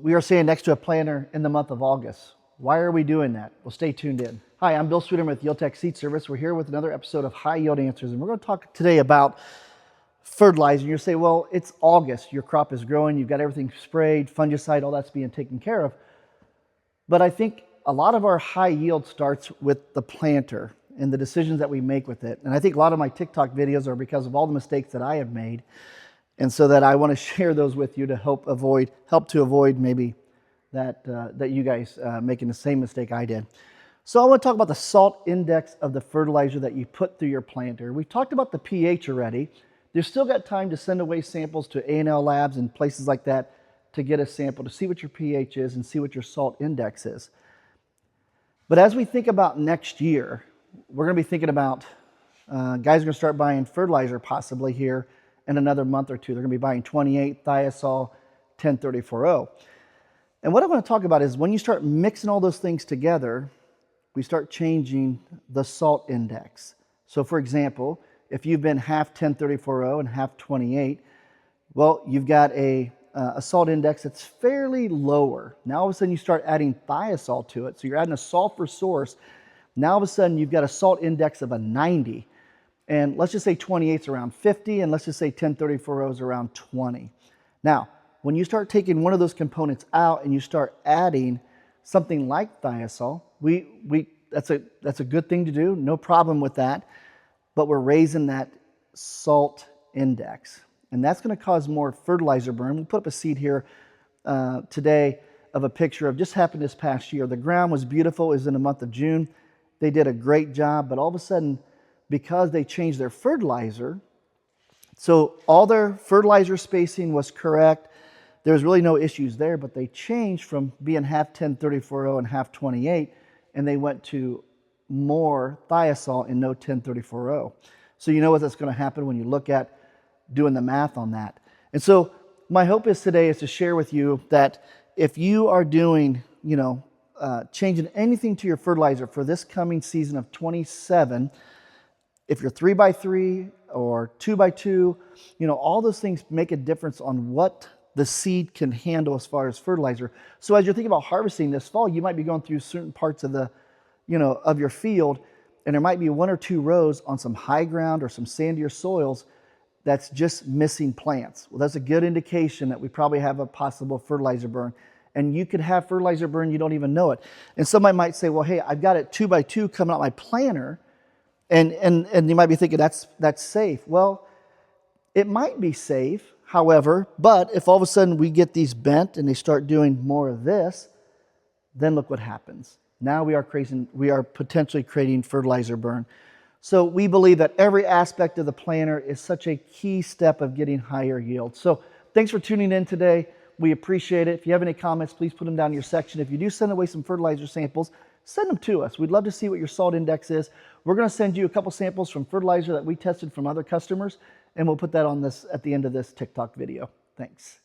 We are standing next to a planter in the month of August. Why are we doing that? Well, stay tuned in. Hi, I'm Bill Sweeter with Yield Tech Seed Service. We're here with another episode of High Yield Answers, and we're going to talk today about fertilizer. You'll say, well, it's August. Your crop is growing. You've got everything sprayed, fungicide, all that's being taken care of. But I think a lot of our high yield starts with the planter and the decisions that we make with it. And I think a lot of my TikTok videos are because of all the mistakes that I have made. And so that I want to share those with you to help to avoid maybe that you guys making the same mistake I did. So I want to talk about the salt index of the fertilizer that you put through your planter. We talked about the pH already. You've still got time to send away samples to A&L labs and places like that to get a sample to see what your pH is and see what your salt index is. But as we think about next year, we're going to be thinking about guys are going to start buying fertilizer possibly here in another month or two. They're going to be buying 28, thiazole, 1034O. And what I want to talk about is when you start mixing all those things together, we start changing the salt index. So for example, if you've been half 1034O and half 28, well, you've got a salt index that's fairly lower. Now all of a sudden you start adding thiazole to it. So you're adding a sulfur source. Now all of a sudden you've got a salt index of a 90. And let's just say 28 is around 50, and let's just say 1034O is around 20. Now, when you start taking one of those components out and you start adding something like thiazole, that's a good thing to do, no problem with that, but we're raising that salt index. And that's going to cause more fertilizer burn. We'll put up a seed here today of a picture of just happened this past year. The ground was beautiful. It was in the month of June. They did a great job, but all of a sudden, because they changed their fertilizer, so all their fertilizer spacing was correct. There was really no issues there, but they changed from being half 1034O and half 28, and they went to more thiazole and no 1034O. So you know what that's going to happen when you look at doing the math on that. And so my hope is today is to share with you that if you are doing, changing anything to your fertilizer for this coming season of 27, if you're 3x3 or 2x2, all those things make a difference on what the seed can handle as far as fertilizer. So as you're thinking about harvesting this fall, you might be going through certain parts of the, of your field, and there might be one or two rows on some high ground or some sandier soils that's just missing plants. Well, that's a good indication that we probably have a possible fertilizer burn. And you could have fertilizer burn, you don't even know it. And somebody might say, well, hey, I've got it 2x2 coming out my planter. And you might be thinking that's safe. Well, it might be safe, however, but if all of a sudden we get these bent and they start doing more of this, then look what happens. Now we are potentially creating fertilizer burn. So we believe that every aspect of the planter is such a key step of getting higher yield. So thanks for tuning in today. We appreciate it. If you have any comments, please put them down in your section. If you do send away some fertilizer samples, send them to us. We'd love to see what your salt index is. We're going to send you a couple samples from fertilizer that we tested from other customers, and we'll put that on this at the end of this TikTok video. Thanks.